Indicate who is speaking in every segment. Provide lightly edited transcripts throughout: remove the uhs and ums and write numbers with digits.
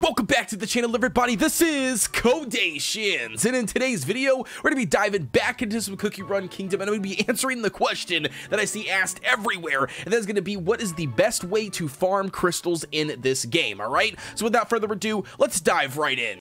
Speaker 1: Welcome back to the channel, everybody. This is Kodeations, and in today's video, we're going to be diving back into some Cookie Run Kingdom, and I'm going to be answering the question that I see asked everywhere, and that's going to be, what is the best way to farm crystals in this game, alright? So without further ado, let's dive right in.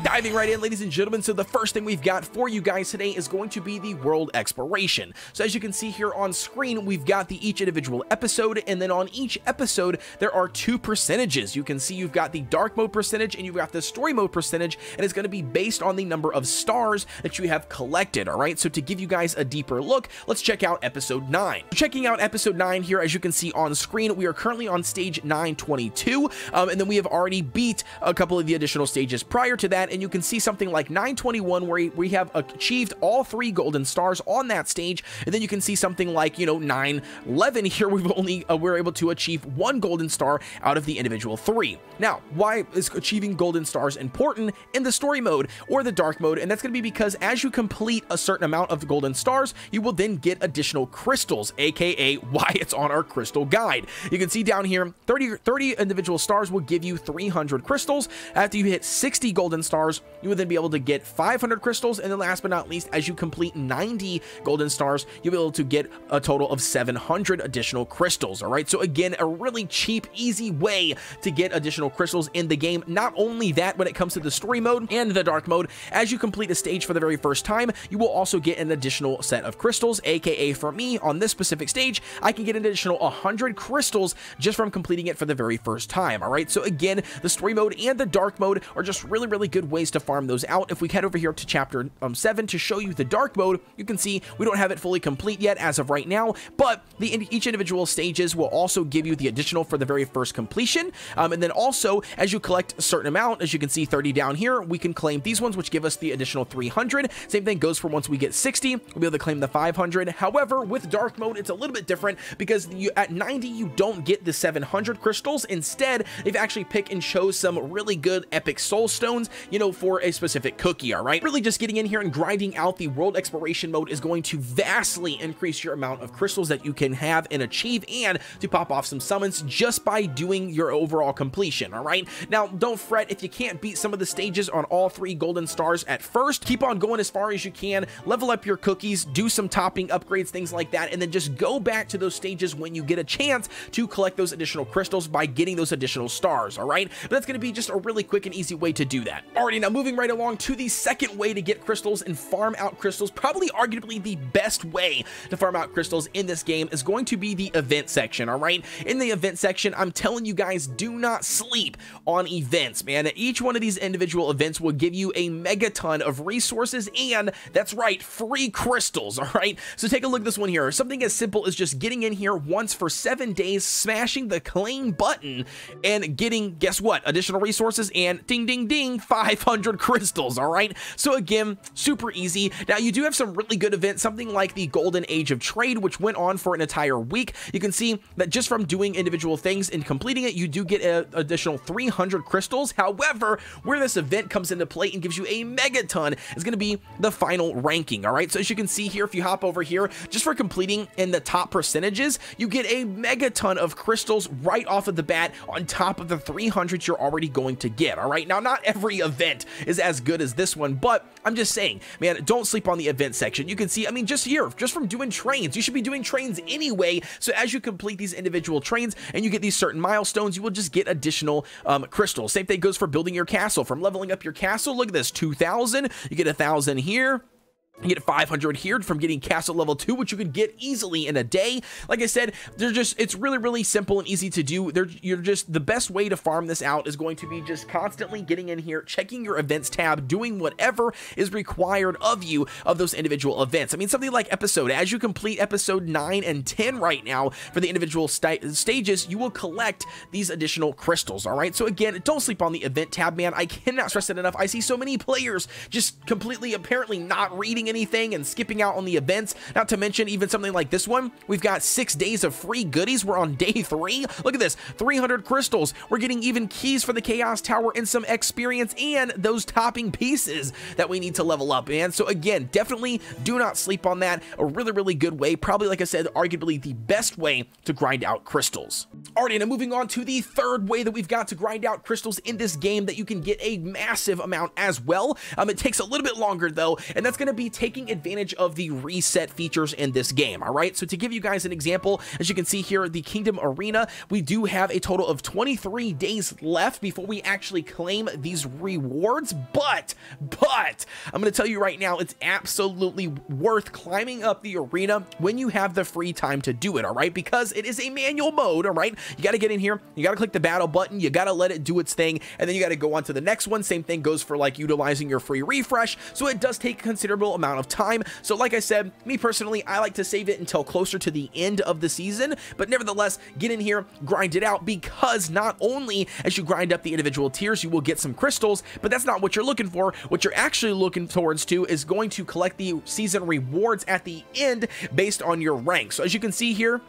Speaker 1: Diving right in, ladies and gentlemen, so the first thing we've got for you guys today is going to be the world exploration. So as you can see here on screen, we've got each individual episode, and then on each episode, there are two percentages. You can see you've got the dark mode percentage and you've got the story mode percentage, and it's going to be based on the number of stars that you have collected, all right? So to give you guys a deeper look, let's check out episode 9. Checking out episode 9 here, as you can see on screen, we are currently on stage 922, and then we have already beat a couple of the additional stages prior to that, and you can see something like 921 where we have achieved all 3 golden stars on that stage, and then you can see something like, you know, 911 here we're able to achieve 1 golden star out of the individual 3. Now, why is achieving golden stars important in the story mode or the dark mode? And that's going to be because as you complete a certain amount of golden stars, you will then get additional crystals, aka why it's on our crystal guide. You can see down here 30 individual stars will give you 300 crystals. After you hit 60 golden stars, you will then be able to get 500 crystals, and then last but not least, as you complete 90 golden stars, you'll be able to get a total of 700 additional crystals. All right, so again, a really cheap, easy way to get additional crystals in the game. Not only that, when it comes to the story mode and the dark mode, as you complete a stage for the very first time, you will also get an additional set of crystals, aka for me on this specific stage, I can get an additional 100 crystals just from completing it for the very first time. All right, so again, the story mode and the dark mode are just really good ways to farm those out. If we head over here to chapter 7 to show you the dark mode, you can see we don't have it fully complete yet as of right now, but each individual stages will also give you the additional for the very first completion, and then also as you collect a certain amount, as you can see 30 down here, we can claim these ones, which give us the additional 300. Same thing goes for once we get 60, we'll be able to claim the 500. However, with dark mode, it's a little bit different because at 90 you don't get the 700 crystals. Instead, they've actually picked and chose some really good epic soul stones, you know, for a specific cookie. All right, really just getting in here and grinding out the world exploration mode is going to vastly increase your amount of crystals that you can have and achieve, and to pop off some summons just by doing your overall completion. All right, now don't fret if you can't beat some of the stages on all 3 golden stars at first. Keep on going as far as you can, level up your cookies, do some topping upgrades, things like that, and then just go back to those stages when you get a chance to collect those additional crystals by getting those additional stars. All right, but that's going to be just a really quick and easy way to do that. Alrighty, now moving right along to the second way to get crystals and farm out crystals, probably arguably the best way to farm out crystals in this game is going to be the event section. All right, in the event section, I'm telling you guys, do not sleep on events, man. Each one of these individual events will give you a megaton of resources, and that's right, free crystals. All right, so take a look at this one here. Something as simple as just getting in here once for 7 days, smashing the claim button, and getting, guess what, additional resources, and ding ding ding, 500 crystals. All right, so again, super easy. Now you do have some really good events, something like the Golden Age of Trade, which went on for an entire week. You can see that just from doing individual things and completing it, you do get an additional 300 crystals. However, where this event comes into play and gives you a megaton is going to be the final ranking. All right, so as you can see here, if you hop over here, just for completing in the top percentages, you get a megaton of crystals right off of the bat on top of the 300 you're already going to get. All right, now not every event is as good as this one, but I'm just saying, man, don't sleep on the event section. You can see, I mean, just here, just from doing trains, you should be doing trains anyway. So as you complete these individual trains and you get these certain milestones, you will just get additional crystals. Same thing goes for building your castle. From leveling up your castle, look at this, 2,000, you get 1,000 here. You get 500 here from getting castle level 2, which you could get easily in a day. Like I said, it's really simple and easy to do. You're just, the best way to farm this out is going to be just constantly getting in here, checking your events tab, doing whatever is required of you of those individual events. I mean, something like episode, as you complete episode 9 and 10 right now for the individual stages, you will collect these additional crystals. All right, so again, don't sleep on the event tab, man. I cannot stress it enough. I see so many players just completely apparently not reading anything and skipping out on the events. Not to mention even something like this one. We've got 6 days of free goodies. We're on day 3. Look at this, 300 crystals. We're getting even keys for the Chaos Tower and some experience and those topping pieces that we need to level up. And so again, definitely do not sleep on that. A really, really good way. Probably, like I said, arguably the best way to grind out crystals. Alrighty, now moving on to the third way that we've got to grind out crystals in this game that you can get a massive amount as well. It takes a little bit longer though, and that's going to be taking advantage of the reset features in this game. All right, so to give you guys an example, as you can see here, the Kingdom Arena, we do have a total of 23 days left before we actually claim these rewards, but I'm going to tell you right now, it's absolutely worth climbing up the arena when you have the free time to do it. All right, because it is a manual mode. All right, you got to get in here, you got to click the battle button, you got to let it do its thing, and then you got to go on to the next one. Same thing goes for like utilizing your free refresh, so it does take a considerable amount of time. So like I said, me personally, I like to save it until closer to the end of the season, but nevertheless, get in here, grind it out, because not only as you grind up the individual tiers, you will get some crystals, but that's not what you're looking for. What you're actually looking towards to is going to collect the season rewards at the end based on your rank. So as you can see here,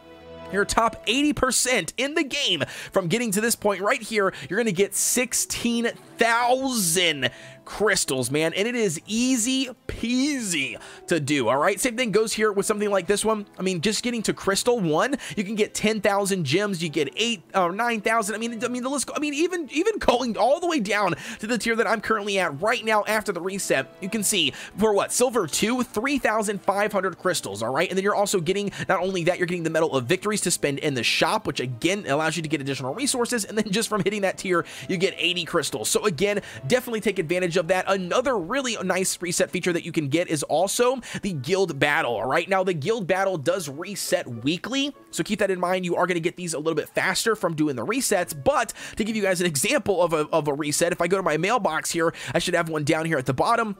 Speaker 1: your top 80% in the game from getting to this point right here, you're going to get 16,000 crystals, man, and it is easy peasy to do. All right, same thing goes here with something like this one. I mean, just getting to crystal 1, you can get 10,000 gems, you get 8 or 9,000. I mean the list, I mean, even going all the way down to the tier that I'm currently at right now after the reset, you can see for what, silver 2, 3,500 crystals. All right, and then you're also getting, not only that, you're getting the Medal of Victories to spend in the shop, which again allows you to get additional resources, and then just from hitting that tier, you get 80 crystals. So again, definitely take advantage of that. Another really nice reset feature that you can get is also the guild battle. All right, now the guild battle does reset weekly, so keep that in mind. You are going to get these a little bit faster from doing the resets, but to give you guys an example of a reset, if I go to my mailbox here, I should have one down here at the bottom.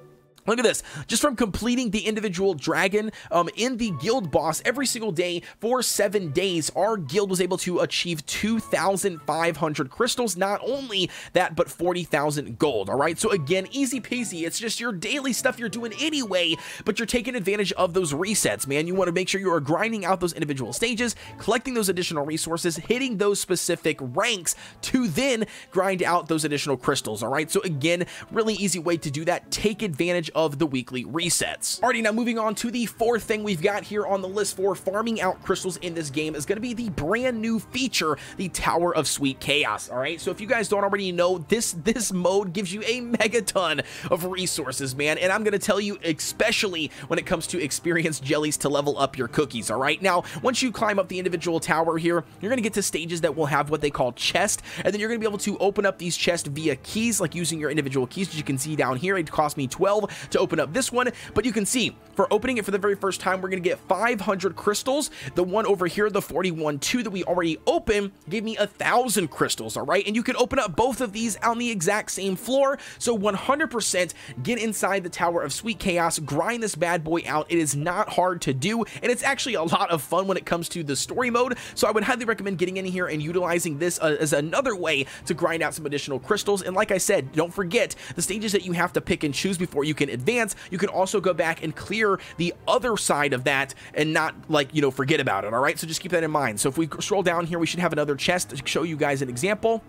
Speaker 1: Look at this, just from completing the individual dragon in the guild boss every single day for 7 days, our guild was able to achieve 2,500 crystals. Not only that, but 40,000 gold. All right, so again, easy peasy. It's just your daily stuff you're doing anyway, but you're taking advantage of those resets, man. You want to make sure you are grinding out those individual stages, collecting those additional resources, hitting those specific ranks to then grind out those additional crystals. All right, so again, really easy way to do that. Take advantage of the weekly resets. Alrighty, now moving on to the fourth thing we've got here on the list for farming out crystals in this game is going to be the brand new feature, the Tower of Sweet Chaos. All right, so if you guys don't already know, this mode gives you a megaton of resources, man, and I'm going to tell you, especially when it comes to experience jellies to level up your cookies. All right, now once you climb up the individual tower here, you're going to get to stages that will have what they call chest, and then you're going to be able to open up these chests via keys, like using your individual keys. As you can see down here, it cost me 12 to open up this one, but you can see for opening it for the very first time, we're going to get 500 crystals. The one over here, the 41-2 that we already opened, gave me 1,000 crystals. All right, and you can open up both of these on the exact same floor. So 100% get inside the Tower of Sweet Chaos, grind this bad boy out. It is not hard to do, and it's actually a lot of fun when it comes to the story mode. So I would highly recommend getting in here and utilizing this as another way to grind out some additional crystals. And like I said, don't forget the stages that you have to pick and choose before you can advance. You can also go back and clear the other side of that and not, like, you know, forget about it. All right, so just keep that in mind. So if we scroll down here, we should have another chest to show you guys an example.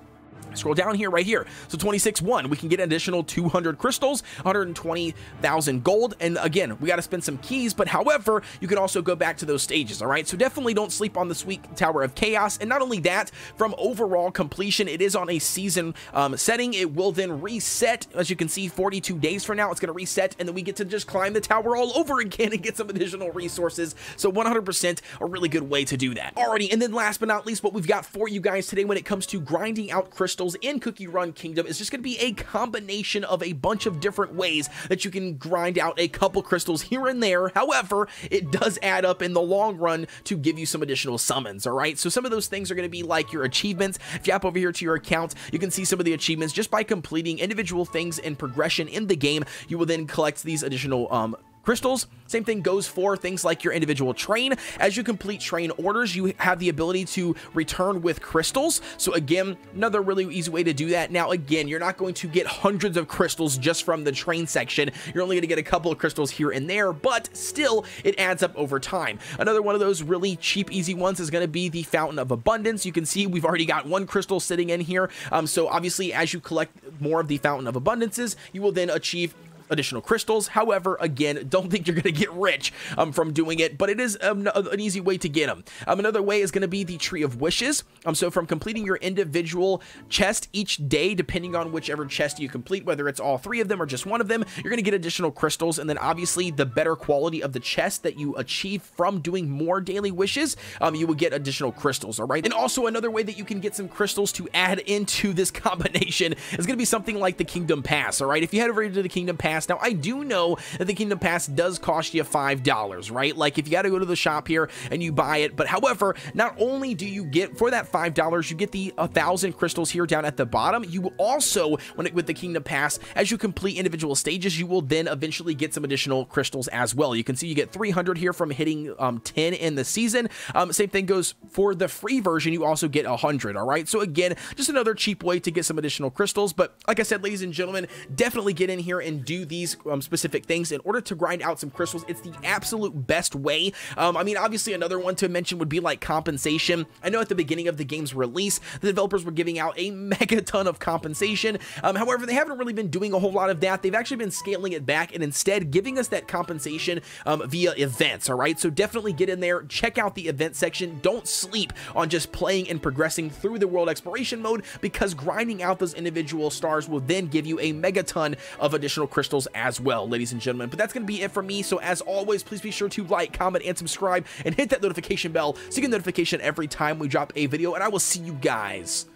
Speaker 1: Scroll down here, right here. So 26-1, we can get an additional 200 crystals, 120,000 gold. And again, we got to spend some keys, but however, you can also go back to those stages. All right, so definitely don't sleep on the Sweet Tower of Chaos. And not only that, from overall completion, it is on a season setting. It will then reset. As you can see, 42 days from now, it's going to reset, and then we get to just climb the tower all over again and get some additional resources. So 100% a really good way to do that. Alrighty, and then last but not least, what we've got for you guys today when it comes to grinding out crystals in Cookie Run Kingdom is just going to be a combination of a bunch of different ways that you can grind out a couple crystals here and there. However, it does add up in the long run to give you some additional summons. All right, so some of those things are going to be like your achievements. If you hop over here to your account, you can see some of the achievements just by completing individual things in progression in the game. You will then collect these additional crystals. Same thing goes for things like your individual train. As you complete train orders, you have the ability to return with crystals. So again, another really easy way to do that. Now, again, you're not going to get hundreds of crystals just from the train section. You're only going to get a couple of crystals here and there, but still, it adds up over time. Another one of those really cheap, easy ones is going to be the Fountain of Abundance. You can see we've already got one crystal sitting in here. So obviously, as you collect more of the Fountain of Abundances, you will then achieve additional crystals. However, again, don't think you're going to get rich from doing it, but it is an easy way to get them. Another way is going to be the Tree of Wishes. So from completing your individual chest each day, depending on whichever chest you complete, whether it's all 3 of them or just one of them, you're going to get additional crystals. And then obviously the better quality of the chest that you achieve from doing more daily wishes, you will get additional crystals. All right. And also another way that you can get some crystals to add into this combination is going to be something like the Kingdom Pass. All right. If you head over to the Kingdom Pass, now I do know that the Kingdom Pass does cost you $5, right? Like if you got to go to the shop here and you buy it, but however, not only do you get for that $5, you get the 1,000 crystals here down at the bottom. You will also, with the Kingdom Pass, as you complete individual stages, you will then eventually get some additional crystals as well. You can see you get 300 here from hitting 10 in the season. Same thing goes for the free version. You also get 100. All right. So again, just another cheap way to get some additional crystals. But like I said, ladies and gentlemen, definitely get in here and do these specific things in order to grind out some crystals. It's the absolute best way. I mean, obviously another one to mention would be like compensation. I know at the beginning of the game's release, the developers were giving out a mega ton of compensation. However, they haven't really been doing a whole lot of that. They've actually been scaling it back and instead giving us that compensation via events. All right. So definitely get in there, check out the event section. Don't sleep on just playing and progressing through the world exploration mode, because grinding out those individual stars will then give you a mega ton of additional crystals as well, ladies and gentlemen. But that's going to be it for me. So as always, please be sure to like, comment, and subscribe, and hit that notification bell so you get notification every time we drop a video, and I will see you guys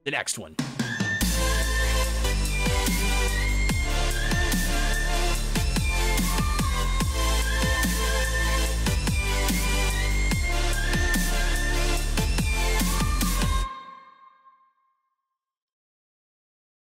Speaker 1: in the next one.